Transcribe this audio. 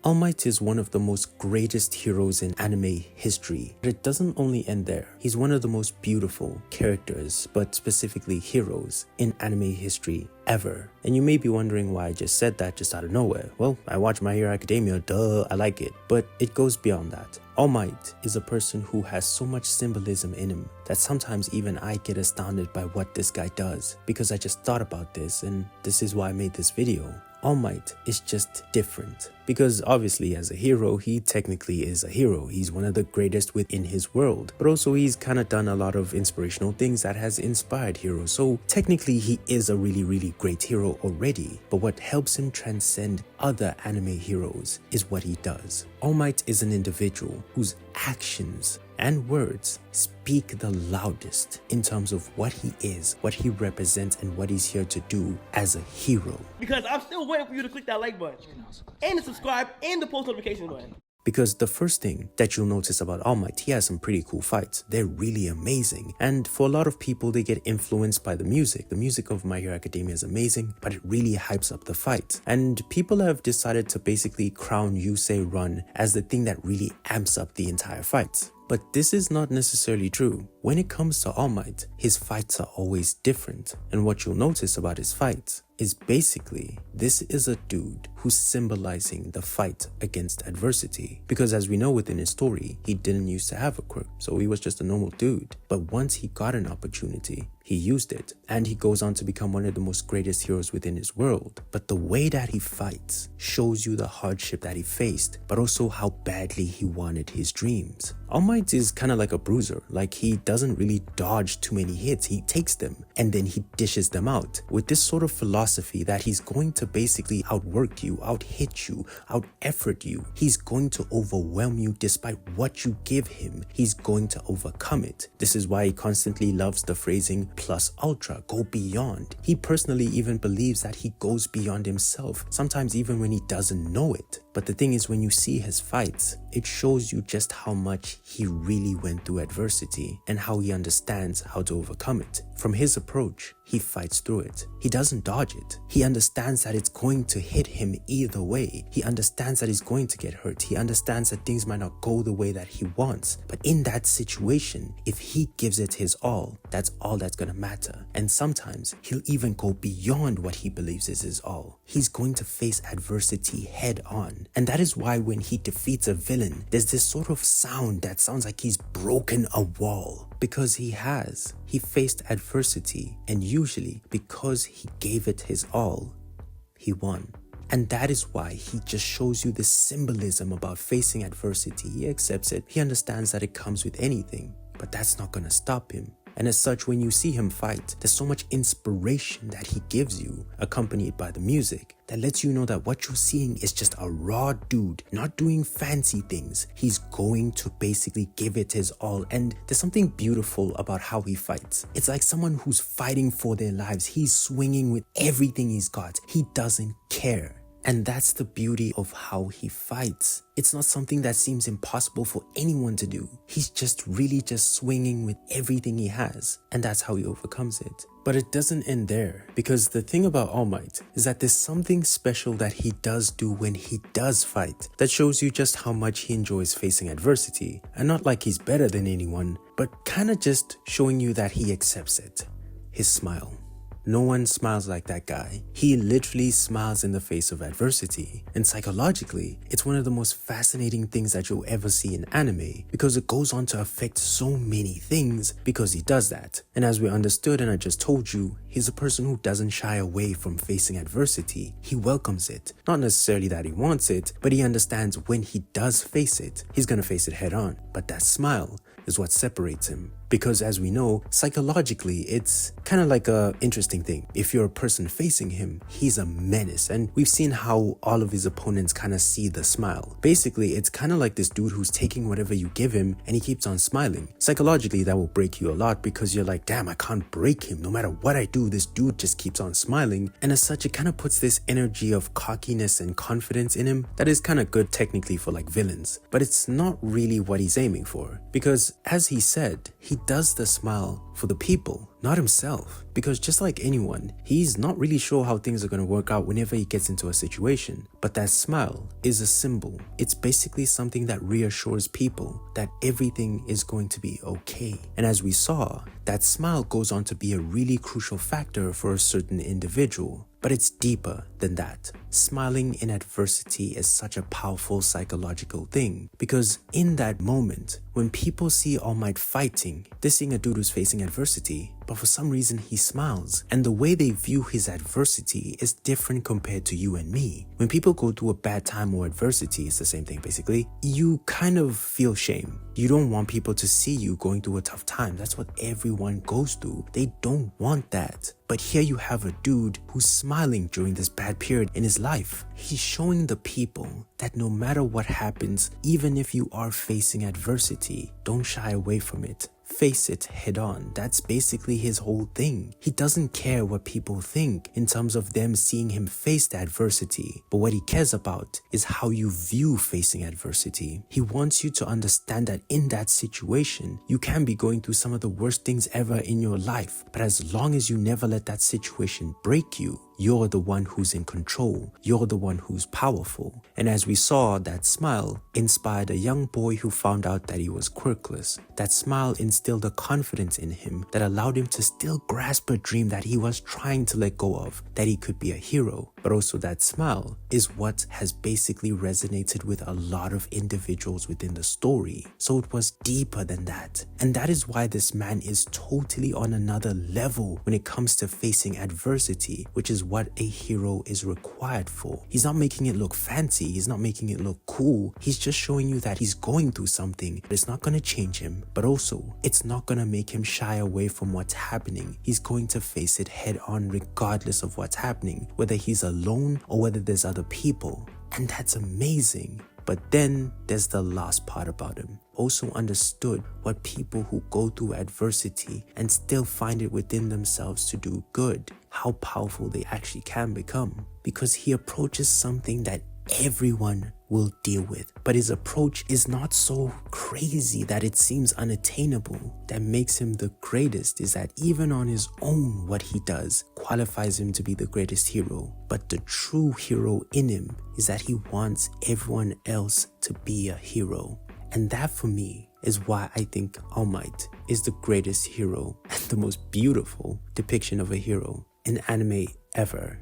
All Might is one of the most greatest heroes in anime history, but it doesn't only end there. He's one of the most beautiful characters, but specifically heroes, in anime history ever. And you may be wondering why I just said that just out of nowhere. Well, I watch My Hero Academia, duh, I like it. But it goes beyond that. All Might is a person who has so much symbolism in him that sometimes even I get astounded by what this guy does, because I just thought about this and this is why I made this video. All Might is just different, because obviously as a hero, he technically is a hero. He's one of the greatest within his world, but also he's kind of done a lot of inspirational things that has inspired heroes. So technically he is a really great hero already, but what helps him transcend other anime heroes is what he does. All Might is an individual whose actions and words speak the loudest in terms of what he is, what he represents, and what he's here to do as a hero. Because I'm still waiting for you to click that like button, and to subscribe, and the post notification button. Because the first thing that you'll notice about All Might, he has some pretty cool fights. They're really amazing. And for a lot of people, they get influenced by the music. The music of My Hero Academia is amazing, but it really hypes up the fight. And people have decided to basically crown Yusei Run as the thing that really amps up the entire fight. But this is not necessarily true. When it comes to All Might, his fights are always different. And what you'll notice about his fights is basically, this is a dude who's symbolizing the fight against adversity. Because as we know within his story, he didn't used to have a quirk, so he was just a normal dude. But once he got an opportunity, he used it, and he goes on to become one of the most greatest heroes within his world. But the way that he fights shows you the hardship that he faced, but also how badly he wanted his dreams. All Might is kind of like a bruiser, like he doesn't really dodge too many hits, he takes them and then he dishes them out with this sort of philosophy that he's going to basically outwork you, out-hit you, out-effort you. He's going to overwhelm you despite what you give him. He's going to overcome it. This is why he constantly loves the phrasing plus ultra, go beyond. He personally even believes that he goes beyond himself, sometimes even when he doesn't know it. But the thing is, when you see his fights, it shows you just how much he really went through adversity and how he understands how to overcome it. From his approach, he fights through it. He doesn't dodge it. He understands that it's going to hit him either way. He understands that he's going to get hurt. He understands that things might not go the way that he wants. But in that situation, if he gives it his all that's going to matter. And sometimes he'll even go beyond what he believes is his all. He's going to face adversity head on. And that is why when he defeats a villain, there's this sort of sound that sounds like he's broken a wall. Because he has. He faced adversity, and usually because he gave it his all, he won. And that is why he just shows you the symbolism about facing adversity. He accepts it. He understands that it comes with anything, but that's not gonna stop him. And as such, when you see him fight, there's so much inspiration that he gives you, accompanied by the music, that lets you know that what you're seeing is just a raw dude, not doing fancy things. He's going to basically give it his all. And there's something beautiful about how he fights. It's like someone who's fighting for their lives. He's swinging with everything he's got. He doesn't care. And that's the beauty of how he fights. It's not something that seems impossible for anyone to do. He's just really swinging with everything he has. And that's how he overcomes it. But it doesn't end there, because the thing about All Might is that there's something special that he does do when he does fight that shows you just how much he enjoys facing adversity. And not like he's better than anyone, but kind of just showing you that he accepts it. His smile. No one smiles like that guy. He literally smiles in the face of adversity. And psychologically, it's one of the most fascinating things that you'll ever see in anime, because it goes on to affect so many things because he does that. And as we understood and I just told you, he's a person who doesn't shy away from facing adversity. He welcomes it. Not necessarily that he wants it, but he understands when he does face it, he's gonna face it head on. But that smile is what separates him. Because as we know, psychologically, it's kind of like a interesting thing. If you're a person facing him, he's a menace. And we've seen how all of his opponents kind of see the smile. Basically, it's kind of like this dude who's taking whatever you give him and he keeps on smiling. Psychologically, that will break you a lot because you're like, damn, I can't break him. No matter what I do, this dude just keeps on smiling. And as such, it kind of puts this energy of cockiness and confidence in him that is kind of good technically for like villains. But it's not really what he's aiming for. Because as he said, he does the smile for the people, Not himself, because just like anyone, he's not really sure how things are going to work out whenever he gets into a situation. But that smile is a symbol. It's basically something that reassures people that everything is going to be okay. And as we saw, that smile goes on to be a really crucial factor for a certain individual. But it's deeper than that. Smiling in adversity is such a powerful psychological thing, because in that moment, when people see All Might fighting, they're seeing a dude who's facing adversity, but for some reason he smiles. And the way they view his adversity is different compared to you and me. When people go through a bad time or adversity, it's the same thing basically, you kind of feel shame. You don't want people to see you going through a tough time. That's what everyone goes through. They don't want that. But here you have a dude who's smiling during this bad period in his life. He's showing the people that no matter what happens, even if you are facing adversity, don't shy away from it. Face it head on. That's basically his whole thing. He doesn't care what people think in terms of them seeing him face the adversity, but what he cares about is how you view facing adversity. He wants you to understand that in that situation, you can be going through some of the worst things ever in your life, but as long as you never let that situation break you, you're the one who's in control. You're the one who's powerful. And as we saw, that smile inspired a young boy who found out that he was quirkless. That smile instilled a confidence in him that allowed him to still grasp a dream that he was trying to let go of, that he could be a hero. But also that smile is what has basically resonated with a lot of individuals within the story. So it was deeper than that. And that is why this man is totally on another level when it comes to facing adversity, which is what a hero is required for. He's not making it look fancy. He's not making it look cool. He's just showing you that he's going through something, but it's not going to change him. But also, it's not going to make him shy away from what's happening. He's going to face it head on regardless of what's happening, whether he's alone or whether there's other people. And that's amazing. But then there's the last part about him. Also understood what people who go through adversity and still find it within themselves to do good, how powerful they actually can become. Because he approaches something that everyone will deal with. But his approach is not so crazy that it seems unattainable. That makes him the greatest is that even on his own, what he does qualifies him to be the greatest hero. But the true hero in him is that he wants everyone else to be a hero. And that for me is why I think All Might is the greatest hero and the most beautiful depiction of a hero in anime ever.